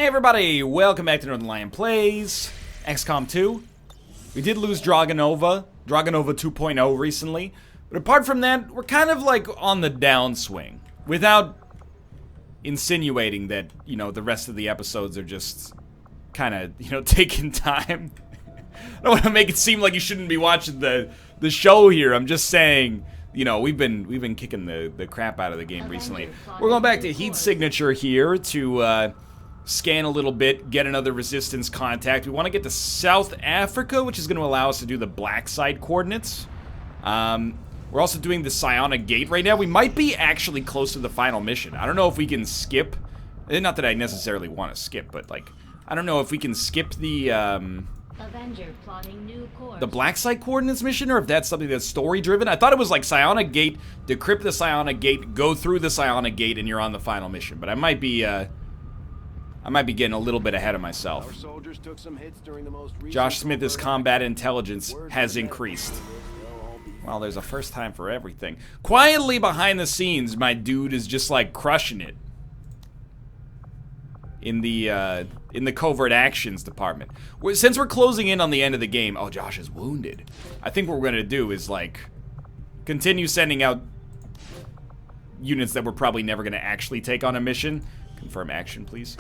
Hey everybody, welcome back to Northernlion Plays XCOM 2. We did lose Dragonova 2.0 recently, but apart from that, we're kind of like on the downswing. Without insinuating that, you know, the rest of the episodes are just kind of, you know, taking time. I don't want to make it seem like you shouldn't be watching the show here. I'm just saying, you know, we've been kicking the crap out of the game recently. We're going back to heat signature here to scan a little bit, get another resistance contact. We want to get to South Africa, which is going to allow us to do the black side coordinates. We're also doing the Psionic Gate right now. We might be actually close to the final mission. I don't know if we can skip. Not that I necessarily want to skip, but like, I don't know if we can skip the Avenger plotting new course. The black site coordinates mission, or if that's something that's story driven. I thought it was like Psionic Gate, decrypt the Psionic Gate, go through the Psionic Gate, and you're on the final mission. But I might be getting a little bit ahead of myself. Josh Smith's combat intelligence has increased. Well, there's a first time for everything. Quietly behind the scenes, my dude is just like crushing it in the covert actions department. Since we're closing in on the end of the game, oh, Josh is wounded. I think what we're gonna do is like continue sending out units that we're probably never gonna actually take on a mission. Confirm action, please.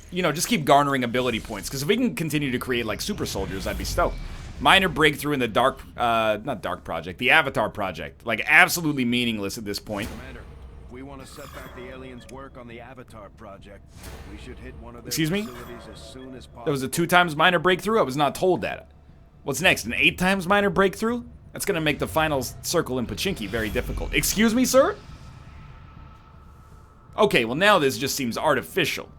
You know, just keep garnering ability points, because if we can continue to create like super soldiers, I'd be stoked. Minor breakthrough in the not Dark Project, the Avatar Project. Like, absolutely meaningless at this point. Commander, if we want to set back the aliens' work on the Avatar Project, we should hit one of their Excuse me? facilities as soon as possible. That was a 2 times minor breakthrough? I was not told that. What's next, an 8 times minor breakthrough? That's gonna make the final circle in Pachinki very difficult. Excuse me, sir? Okay, well now this just seems artificial.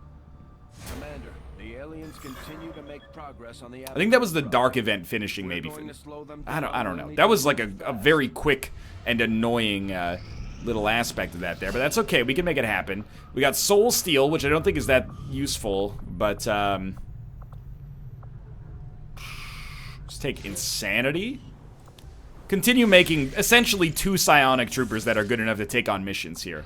Commander, the aliens continue to make progress on the Avatar. I think that was the Dark event finishing, maybe. I don't know. That was like a very quick and annoying little aspect of that there, but that's okay. We can make it happen. We got Soul Steel, which I don't think is that useful, but let's take Insanity. Continue making essentially 2 psionic troopers that are good enough to take on missions here.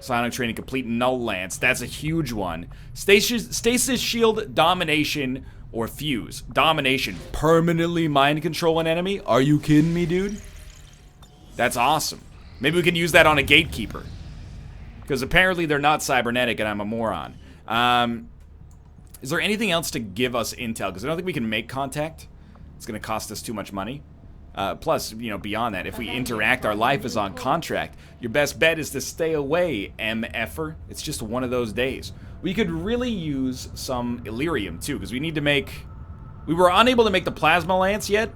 Psionic training complete, Null Lance. That's a huge one. Stasis Shield, Domination, or Fuse. Domination. Permanently mind control an enemy? Are you kidding me, dude? That's awesome. Maybe we can use that on a Gatekeeper. Because apparently they're not cybernetic and I'm a moron. Is there anything else to give us intel? Because I don't think we can make contact. It's going to cost us too much money. Plus, you know, beyond that, if we interact, our life is on contract. Your best bet is to stay away, MFer. It's just one of those days. We could really use some Illyrium, too, because we need to make... We were unable to make the Plasma Lance yet,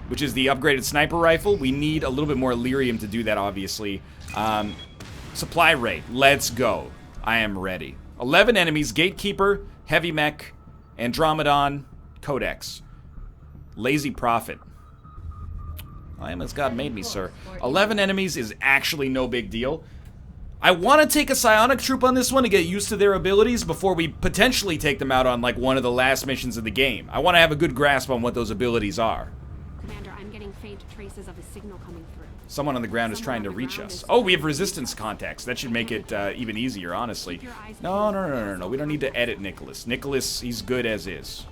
which is the upgraded sniper rifle. We need a little bit more Illyrium to do that, obviously. Supply rate. Let's go. I am ready. 11 enemies. Gatekeeper, Heavy Mech, Andromedon, Codex. Lazy Prophet. I am as God made me, sir. 11 enemies is actually no big deal. I want to take a psionic troop on this one to get used to their abilities before we potentially take them out on like one of the last missions of the game. I want to have a good grasp on what those abilities are. Commander, I'm getting faint traces of a signal coming through. Someone on the ground is trying to reach us. Oh, we have resistance contacts. That should make it even easier, honestly. No. We don't need to edit Nicholas. Nicholas, he's good as is.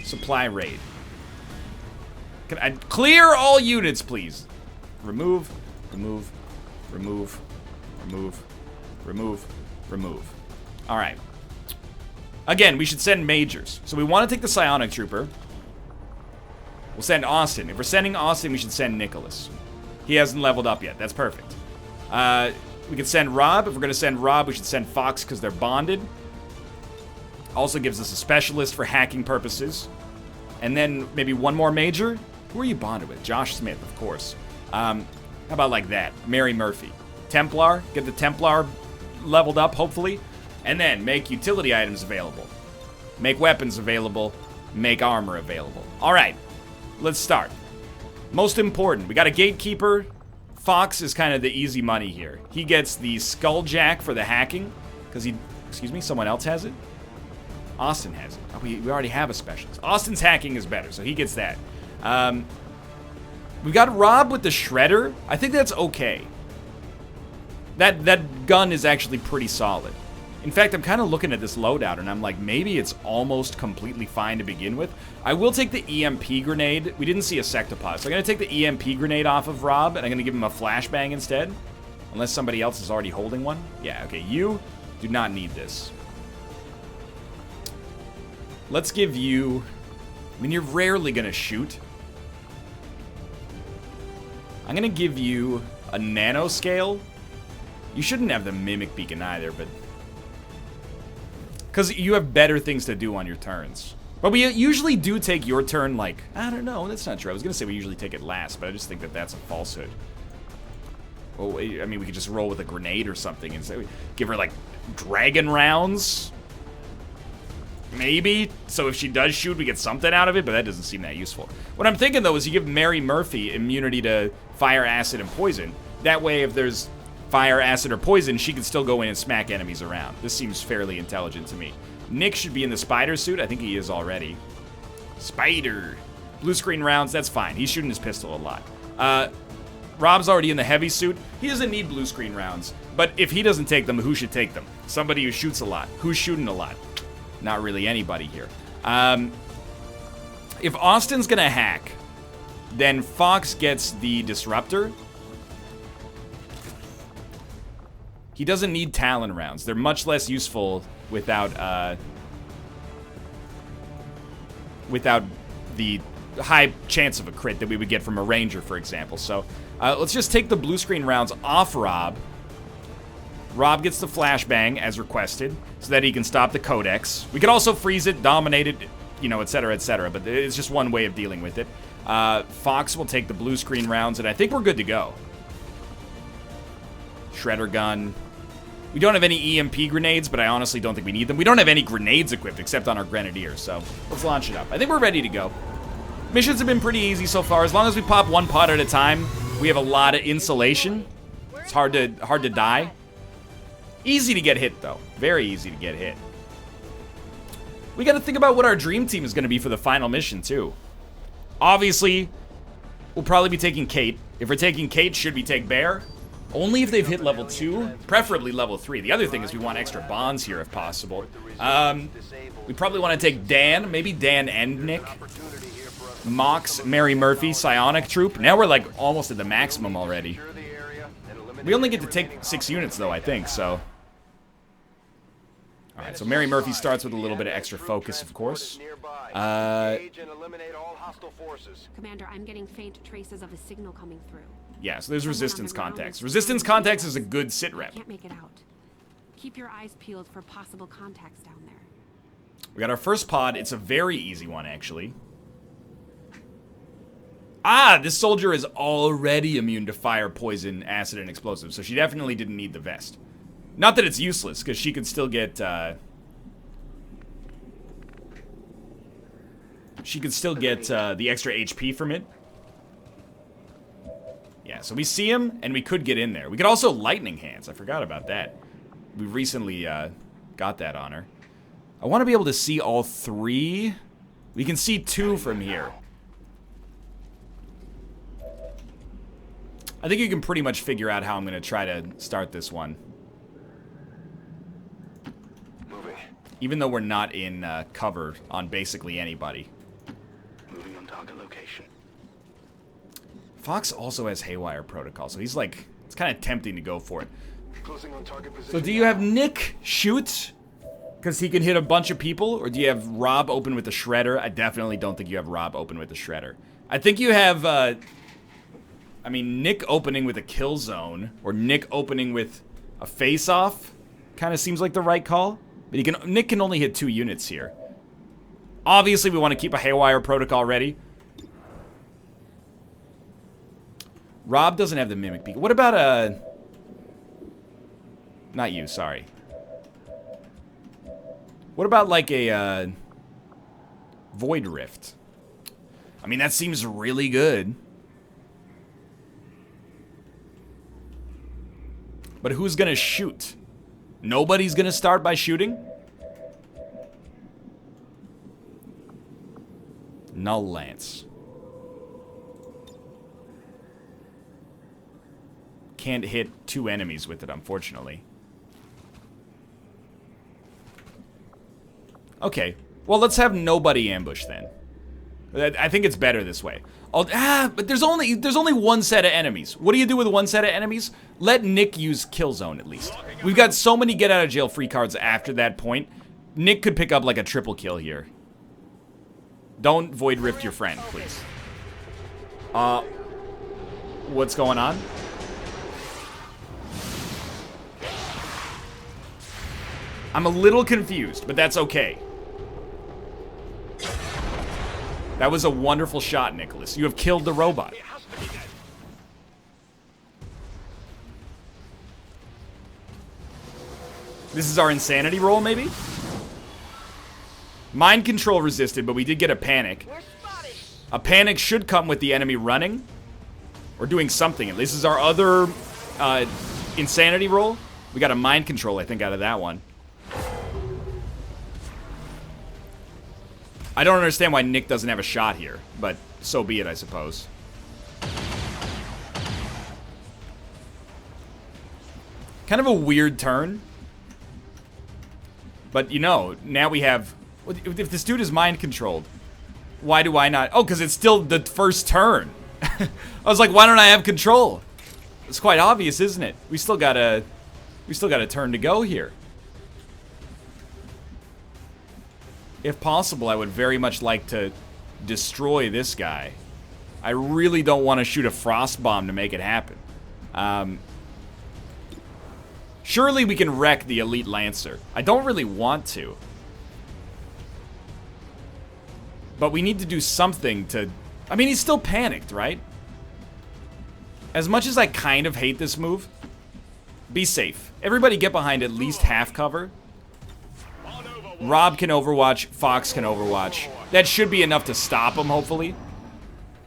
Supply raid. Can I clear all units, please? Remove. All right. Again, we should send majors. So we want to take the Psionic Trooper. We'll send Austin. If we're sending Austin, we should send Nicholas. He hasn't leveled up yet. That's perfect. We could send Rob. If we're going to send Rob, we should send Fox because they're bonded. Also gives us a specialist for hacking purposes. And then maybe one more major. Who are you bonded with? Josh Smith, of course. How about like that? Mary Murphy. Templar. Get the Templar leveled up, hopefully. And then make utility items available. Make weapons available. Make armor available. All right. Let's start. Most important, we got a Gatekeeper. Fox is kind of the easy money here. He gets the Skulljack for the hacking. Because he... Excuse me? Someone else has it? Austin has it. Oh, we already have a specialist. Austin's hacking is better, so he gets that. We got Rob with the Shredder. I think that's okay. That gun is actually pretty solid. In fact, I'm kind of looking at this loadout, and I'm like, maybe it's almost completely fine to begin with. I will take the EMP grenade. We didn't see a sectopod, so I'm going to take the EMP grenade off of Rob, and I'm going to give him a flashbang instead. Unless somebody else is already holding one. Yeah, okay, you do not need this. Let's give you... I mean, you're rarely going to shoot. I'm going to give you a nanoscale. You shouldn't have the mimic beacon either, but... because you have better things to do on your turns. But we usually do take your turn, like... I don't know, that's not true. I was going to say we usually take it last, but I just think that that's a falsehood. Oh, I mean, we could just roll with a grenade or something and say, give her, like, dragon rounds? Maybe. So if she does shoot, we get something out of it, but that doesn't seem that useful. What I'm thinking, though, is you give Mary Murphy immunity to fire, acid, and poison. That way, if there's fire, acid, or poison, she can still go in and smack enemies around. This seems fairly intelligent to me. Nick should be in the spider suit. I think he is already. Spider. Blue screen rounds, that's fine. He's shooting his pistol a lot. Rob's already in the heavy suit. He doesn't need blue screen rounds. But if he doesn't take them, who should take them? Somebody who shoots a lot. Who's shooting a lot? Not really anybody here. If Austin's gonna hack, then Fox gets the disruptor. He doesn't need Talon rounds. They're much less useful without the high chance of a crit that we would get from a ranger, for example. So let's just take the blue screen rounds off Rob. Rob gets the flashbang as requested so that he can stop the codex. We could also freeze it, dominate it, you know, etc., etc., but it's just one way of dealing with it. Fox will take the blue screen rounds, and I think we're good to go. Shredder gun. We don't have any EMP grenades, but I honestly don't think we need them. We don't have any grenades equipped except on our Grenadier, so let's launch it up. I think we're ready to go. Missions have been pretty easy so far. As long as we pop one pod at a time, we have a lot of insulation. It's hard to die. Easy to get hit, though. Very easy to get hit. We gotta think about what our dream team is gonna be for the final mission, too. Obviously, we'll probably be taking Kate. If we're taking Kate, should we take Bear? Only if they've hit level 2, preferably level 3. The other thing is we want extra bonds here if possible. We probably want to take Dan, maybe Dan and Nick. Mox, Mary Murphy, Psionic Troop. Now we're like almost at the maximum already. We only get to take 6 units though, I think, so. Alright, so Mary Murphy starts with a little bit of extra focus, of course. Commander, I'm getting faint traces of a signal coming through. Yeah, so there's resistance contacts. Resistance contacts is a good sit rep. Can't make it out. Keep your eyes peeled for possible contacts down there. We got our first pod. It's a very easy one, actually. Ah, this soldier is already immune to fire, poison, acid, and explosives, so she definitely didn't need the vest. Not that it's useless, because she could still get, she could still get, the extra HP from it. Yeah, so we see him, and we could get in there. We could also lightning hands. I forgot about that. We recently, got that on her. I want to be able to see all 3. We can see 2 from here. I think you can pretty much figure out how I'm going to try to start this one. Moving. Even though we're not in cover on basically anybody. Moving on target location. Fox also has Haywire Protocol, so he's like, it's kind of tempting to go for it. Closing on target position. So do you have Nick shoot? Because he can hit a bunch of people? Or do you have Rob open with the Shredder? I definitely don't think you have Rob open with the Shredder. I think you have, I mean, Nick opening with a kill zone, or Nick opening with a face-off, kind of seems like the right call. But Nick can only hit 2 units here. Obviously, we want to keep a Haywire Protocol ready. Rob doesn't have the Mimic Beacon. What about a... Not you, sorry. What about, like, a, Void Rift? I mean, that seems really good. But who's gonna shoot? Nobody's gonna start by shooting? Null Lance. can't hit 2 enemies with it, unfortunately. Okay. Well, let's have nobody ambush then. I think it's better this way. But there's only one set of enemies. What do you do with one set of enemies? Let Nick use Killzone at least. We've got so many get out of jail free cards after that point. Nick could pick up like a triple kill here. Don't Void Rift your friend, please. What's going on? I'm a little confused, but that's okay. That was a wonderful shot, Nicholas. You have killed the robot. This is our insanity roll, maybe? Mind control resisted, but we did get a panic. A panic should come with the enemy running. Or doing something. This is our other insanity roll. We got a mind control, I think, out of that one. I don't understand why Nick doesn't have a shot here, but so be it, I suppose. Kind of a weird turn. But, you know, now we have... If this dude is mind-controlled, why do I not... Oh, because it's still the first turn. I was like, why don't I have control? It's quite obvious, isn't it? We still got a turn to go here. If possible, I would very much like to destroy this guy. I really don't want to shoot a frost bomb to make it happen. Surely we can wreck the Elite Lancer. I don't really want to. But we need to do something to... I mean, he's still panicked, right? As much as I kind of hate this move, be safe. Everybody get behind at least half cover. Rob can overwatch, Fox can overwatch. That should be enough to stop him, hopefully.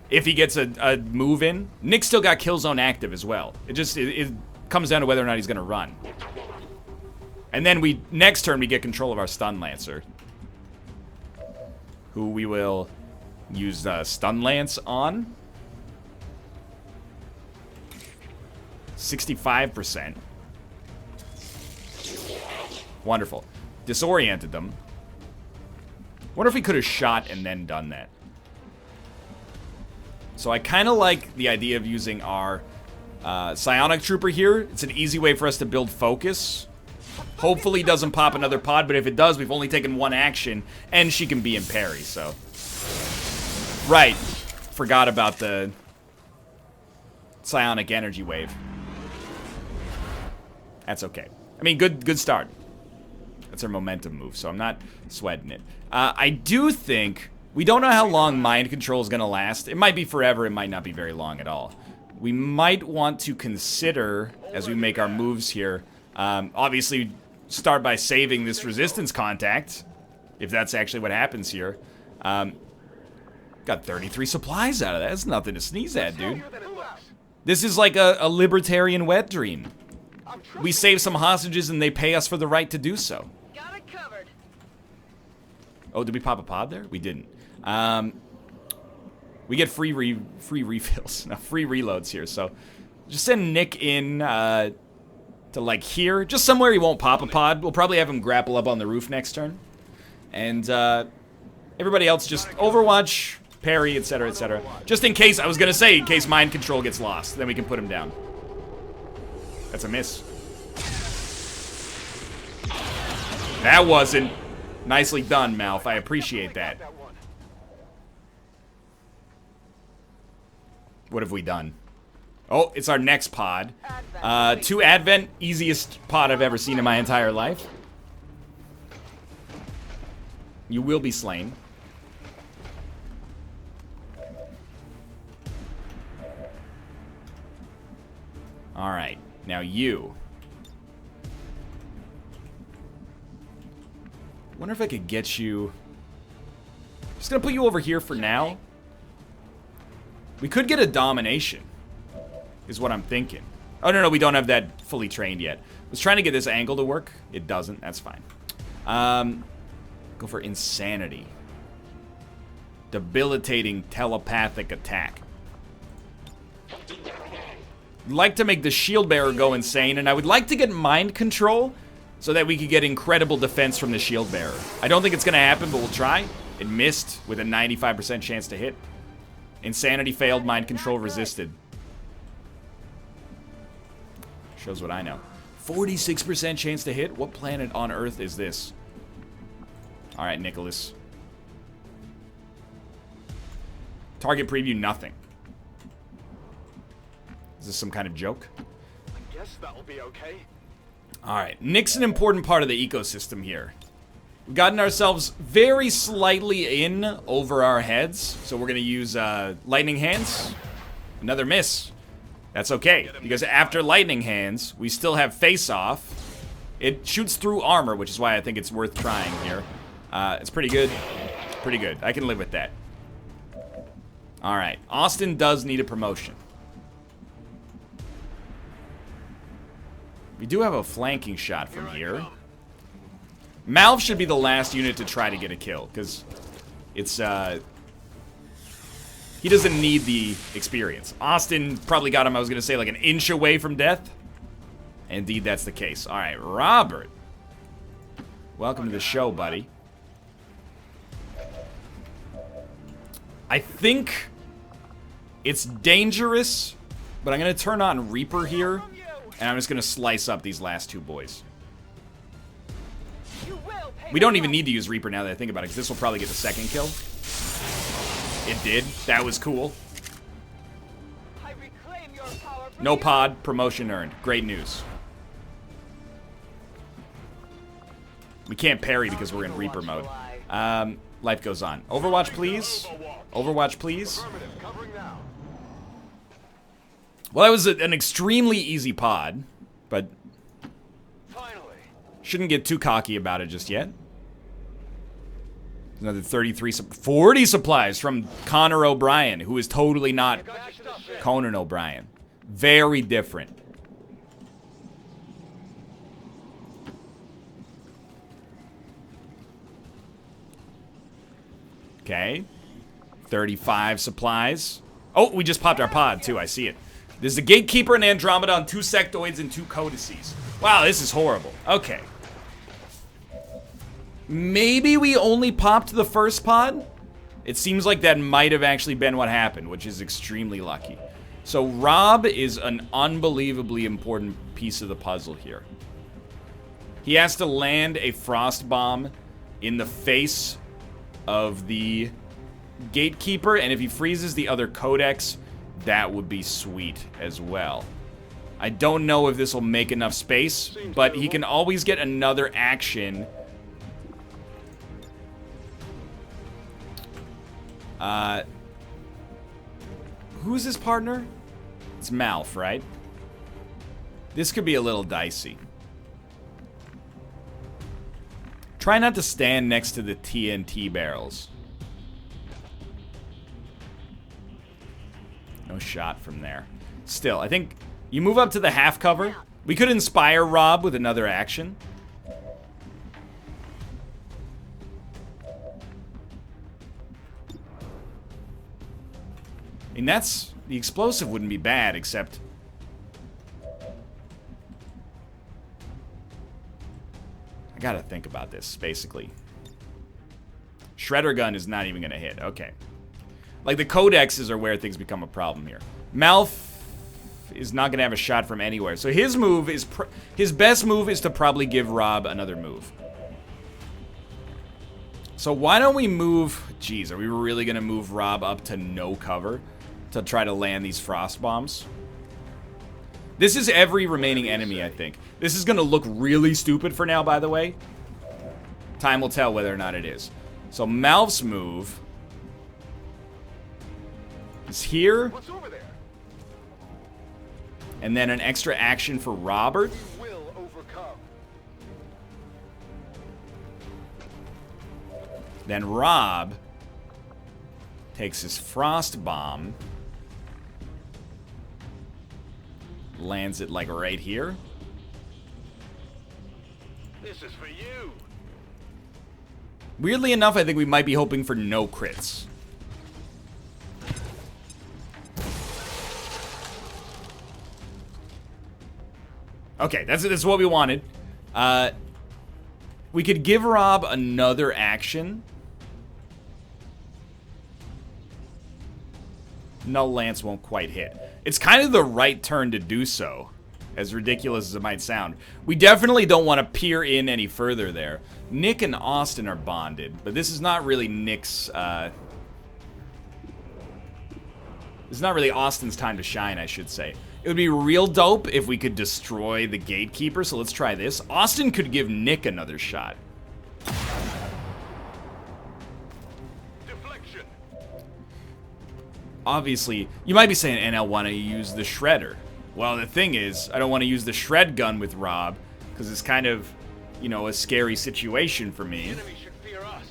If he gets a move in. Nick still got Killzone active as well. It comes down to whether or not he's gonna run. And then next turn we get control of our Stun Lancer. Who we will use Stun Lance on. 65%. Wonderful. Disoriented them. Wonder if we could have shot and then done that. So I kind of like the idea of using our Psionic Trooper here. It's an easy way for us to build focus. Hopefully it doesn't pop another pod, but if it does, we've only taken one action, and she can be in parry, so. Right. Forgot about the Psionic Energy Wave. That's okay. I mean, good start. That's our momentum move, so I'm not sweating it. I do think... We don't know how long mind control is going to last. It might be forever, it might not be very long at all. We might want to consider, as we make our moves here, obviously start by saving this resistance contact, if that's actually what happens here. Got 33 supplies out of that. That's nothing to sneeze at, dude. This is like a libertarian wet dream. We save some hostages and they pay us for the right to do so. Got it covered. Oh, did we pop a pod there? We didn't. We get free refills, no, free reloads here. So just send Nick in to like here, just somewhere he won't pop a pod. We'll probably have him grapple up on the roof next turn, and everybody else just Overwatch, parry, etc., etc. Just in case, I was gonna say, in case mind control gets lost, then we can put him down. That's a miss. That wasn't. Nicely done, Malf. I appreciate that. What have we done? Oh, it's our next pod. 2 Advent, easiest pod I've ever seen in my entire life. You will be slain. Alright, now you. Wonder if I could get you... Just gonna put you over here for now. We could get a domination, is what I'm thinking. Oh, no, we don't have that fully trained yet. I was trying to get this angle to work. It doesn't. That's fine. Go for insanity. Debilitating telepathic attack. like to make the shield bearer go insane, and I would like to get mind control so that we could get incredible defense from the shield bearer. I don't think it's gonna happen, but we'll try. It missed with a 95% chance to hit. Insanity failed, mind control resisted. Shows what I know. 46% chance to hit? What planet on Earth is this? Alright, Nicholas. Target preview, nothing. Is this some kind of joke? I guess that'll be okay. Alright, Nick's an important part of the ecosystem here. We've gotten ourselves very slightly in over our heads, so we're gonna use lightning hands. Another miss. That's okay, because after lightning hands, we still have face off. It shoots through armor, which is why I think it's worth trying here. It's pretty good. Pretty good. I can live with that. Alright, Austin does need a promotion. We do have a flanking shot from here. Malv should be the last unit to try to get a kill, because it's, he doesn't need the experience. Austin probably got him, I was going to say, like an inch away from death. Indeed, that's the case. Alright, Robert. Welcome to the show, buddy. I think it's dangerous, but I'm going to turn on Reaper here, and I'm just going to slice up these last two boys. We don't even need to use Reaper now that I think about it, because this will probably get the second kill. It did. That was cool. No pod, promotion earned. Great news. We can't parry because we're in Reaper mode. Life goes on. Overwatch, please. Overwatch, please. Well, that was an extremely easy pod, but shouldn't get too cocky about it just yet. Another 40 supplies from Connor O'Brien, who is totally not Conan O'Brien. Very different. Okay. 35 supplies. Oh, we just popped our pod, too. I see it. This is a Gatekeeper, an Andromedon, 2 Sectoids, and 2 Codices. Wow, this is horrible. Okay. Maybe we only popped the first pod? It seems like that might have actually been what happened, which is extremely lucky. So Rob is an unbelievably important piece of the puzzle here. He has to land a frost bomb in the face of the Gatekeeper, and if he freezes the other Codex, that would be sweet as well. I don't know if this will make enough space, but he can always get another action. Who's his partner? It's Malf, right? This could be a little dicey. Try not to stand next to the TNT barrels. No shot from there. Still, I think you move up to the half cover. We could inspire Rob with another action. And that's... the explosive wouldn't be bad, except... I gotta think about this, basically. Shredder gun is not even gonna hit. Okay. Like, the codexes are where things become a problem here. Malf is not gonna have a shot from anywhere. So his move is... his best move is to probably give Rob another move. So why don't we move... Jeez, are we really gonna move Rob up to no cover to try to land these frost bombs? This is every remaining enemy, I think. This is gonna look really stupid for now, by the way. Time will tell whether or not it is. So Malf's move is here. What's over there? And then an extra action for Robert. We will overcome. Then Rob takes his frost bomb, lands it like right here. This is for you. Weirdly enough, I think we might be hoping for no crits. Okay, that's what we wanted. We could give Rob another action. Null Lance won't quite hit. It's kind of the right turn to do so, as ridiculous as it might sound. We definitely don't want to peer in any further there. Nick and Austin are bonded, but this is not really Nick's, it's not really Austin's time to shine, I should say. It would be real dope if we could destroy the gatekeeper, so let's try this. Austin could give Nick another shot. Deflection. Obviously, you might be saying, NL, why don't you use the Shredder? Well, the thing is, I don't want to use the Shred gun with Rob, because it's kind of, you know, a scary situation for me. The enemy should fear us.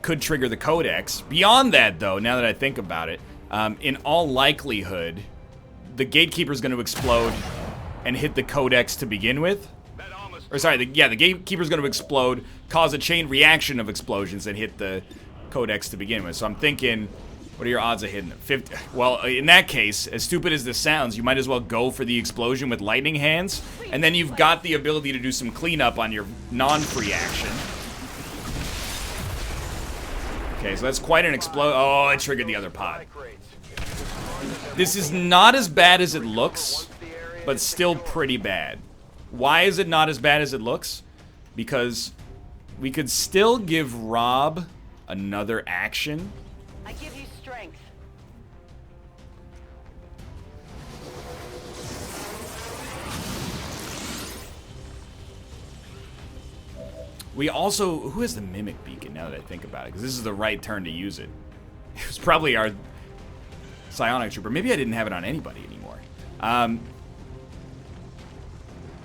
Could trigger the Codex. Beyond that, though, now that I think about it, in all likelihood, the Gatekeeper's going to explode and hit the Codex to begin with. Or sorry, the Gatekeeper's going to explode, cause a chain reaction of explosions, and hit the Codex to begin with. So I'm thinking, what are your odds of hitting it? 50. Well, in that case, as stupid as this sounds, you might as well go for the explosion with lightning hands, and then you've got the ability to do some cleanup on your non-free action. Okay, so that's quite an Oh, it triggered the other pod. This is not as bad as it looks, but still pretty bad. Why is it not as bad as it looks? Because we could still give Rob another action. I give you strength. We also... Who has the Mimic Beacon, now that I think about it? Because this is the right turn to use it. It was probably our Psionic Trooper. Maybe I didn't have it on anybody anymore.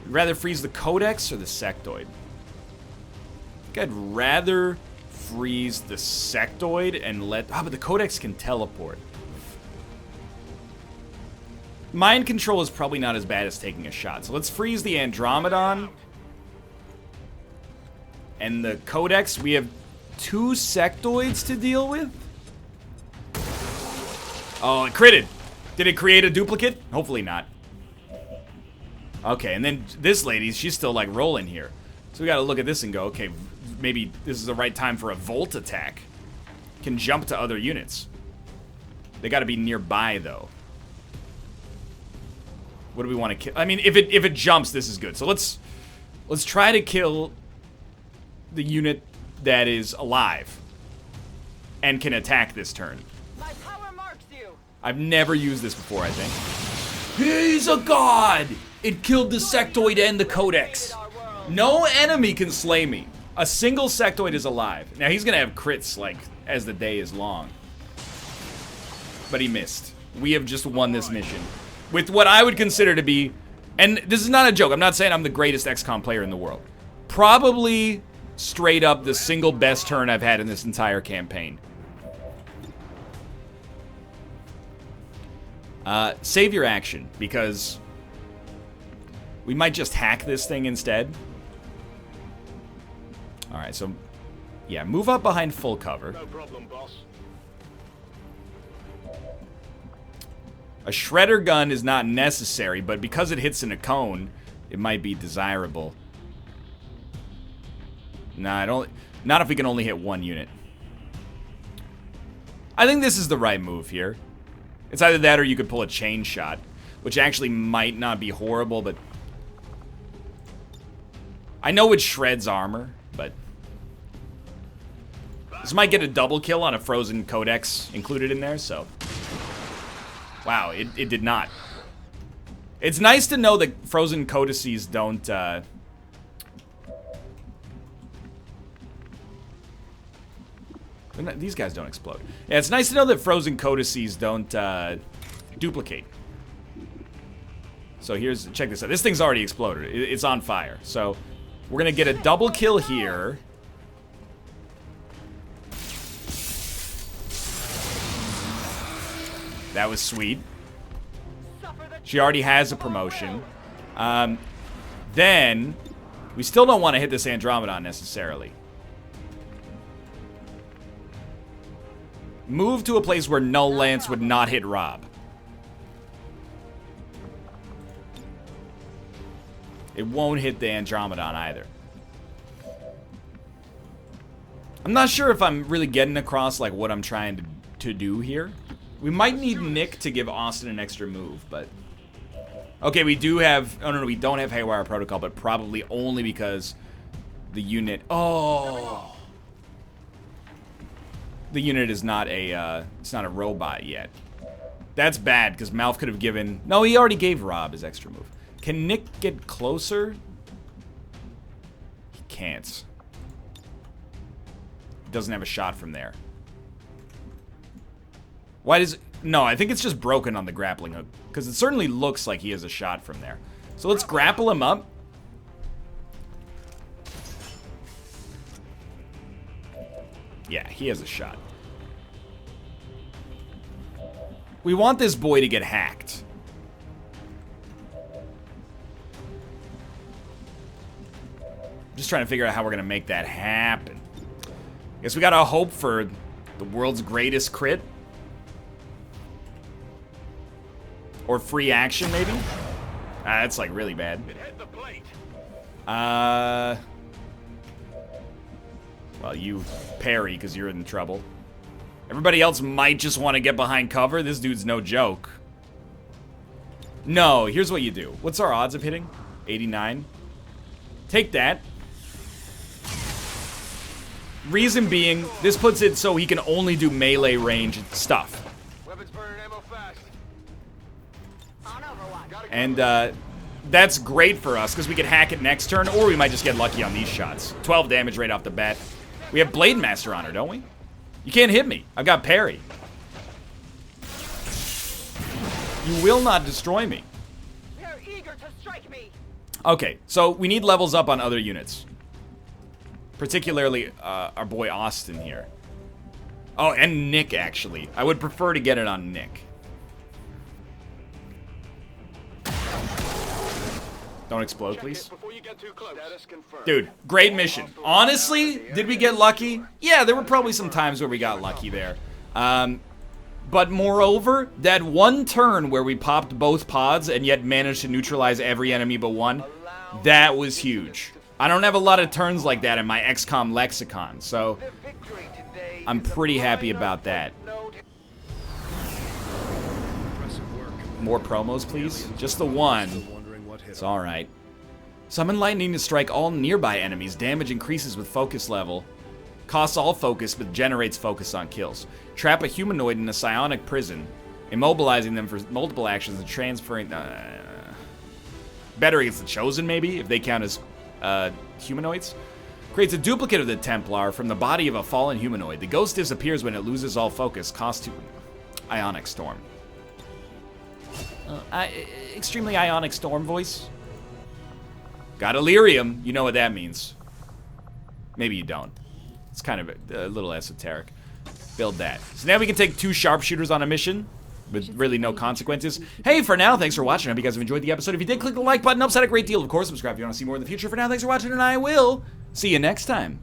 Rather freeze the Codex or the Sectoid? I think I'd rather freeze the Sectoid and let... but the Codex can teleport. Mind control is probably not as bad as taking a shot. So let's freeze the Andromedon. And the Codex, we have 2 Sectoids to deal with? Oh, it critted. Did it create a duplicate? Hopefully not. Okay, and then this lady, she's still like rolling here. So we gotta look at this and go, okay, maybe this is the right time for a Volt attack. Can jump to other units. They gotta be nearby though. What do we want to kill? I mean, if it jumps, this is good. So let's try to kill the unit that is alive and can attack this turn. My power marks you. I've never used this before, I think. He's a god! It killed the Sectoid and the Codex. No enemy can slay me. A single Sectoid is alive. Now, he's gonna have crits, like, as the day is long. But he missed. We have just won this mission. With what I would consider to be... And this is not a joke. I'm not saying I'm the greatest XCOM player in the world. Probably... straight up the single best turn I've had in this entire campaign. Save your action, because we might just hack this thing instead. Alright, so yeah, move up behind full cover. No problem, boss. A shredder gun is not necessary, but because it hits in a cone, it might be desirable. Nah, not if we can only hit 1 unit. I think this is the right move here. It's either that or you could pull a chain shot, which actually might not be horrible, but... I know it shreds armor, but... This might get a double kill on a frozen Codex included in there, so... Wow, it did not. It's nice to know that frozen codices don't, these guys don't explode. Yeah, it's nice to know that frozen codices don't duplicate. So check this out. This thing's already exploded. It's on fire. So we're gonna get a double kill here. That was sweet. She already has a promotion. Then we still don't want to hit this Andromedon necessarily. Move to a place where Null Lance would not hit Rob. It won't hit the Andromedon either. I'm not sure if I'm really getting across like what I'm trying to do here. We might need Nick to give Austin an extra move, but... Okay, we do have... Oh, no, we don't have Haywire Protocol, but probably only because the unit... Oh! The unit is not a, it's not a robot yet. That's bad, because Malf could have given... No, he already gave Rob his extra move. Can Nick get closer? He can't. He doesn't have a shot from there. Why does... No, I think it's just broken on the grappling hook. Because it certainly looks like he has a shot from there. So let's grapple him up. Yeah, he has a shot. We want this boy to get hacked. Just trying to figure out how we're going to make that happen. Guess we got to hope for the world's greatest crit. Or free action, maybe? That's like really bad. Well, you parry because you're in trouble. Everybody else might just want to get behind cover. This dude's no joke. No, here's what you do. What's our odds of hitting? 89. Take that. Reason being, this puts it so he can only do melee range stuff. Weapons burning ammo fast. And that's great for us because we can hack it next turn, or we might just get lucky on these shots. 12 damage right off the bat. We have Blade Master on her, don't we? You can't hit me. I've got parry. You will not destroy me. They're eager to strike me. Okay, so we need levels up on other units. Particularly our boy Austin here. Oh, and Nick, actually. I would prefer to get it on Nick. Don't explode, please. Dude, great mission. Honestly, did we get lucky? Yeah, there were probably some times where we got lucky there. But moreover, that one turn where we popped both pods and yet managed to neutralize every enemy but one, that was huge. I don't have a lot of turns like that in my XCOM lexicon, so I'm pretty happy about that. More promos, please? Just the one. It's alright. Summon lightning to strike all nearby enemies. Damage increases with focus level. Costs all focus, but generates focus on kills. Trap a humanoid in a psionic prison, immobilizing them for multiple actions and transferring... better against the Chosen, maybe, if they count as humanoids. Creates a duplicate of the Templar from the body of a fallen humanoid. The ghost disappears when it loses all focus. Cost 2... Ionic Storm. Extremely Ionic Storm voice. Got Illyrium. You know what that means. Maybe you don't. It's kind of a little esoteric. Build that. So now we can take 2 sharpshooters on a mission with really no consequences. Hey, for now, thanks for watching. I hope you guys have enjoyed the episode. If you did, click the like button. Helps out a great deal. Of course, subscribe if you want to see more in the future. For now, thanks for watching, and I will see you next time.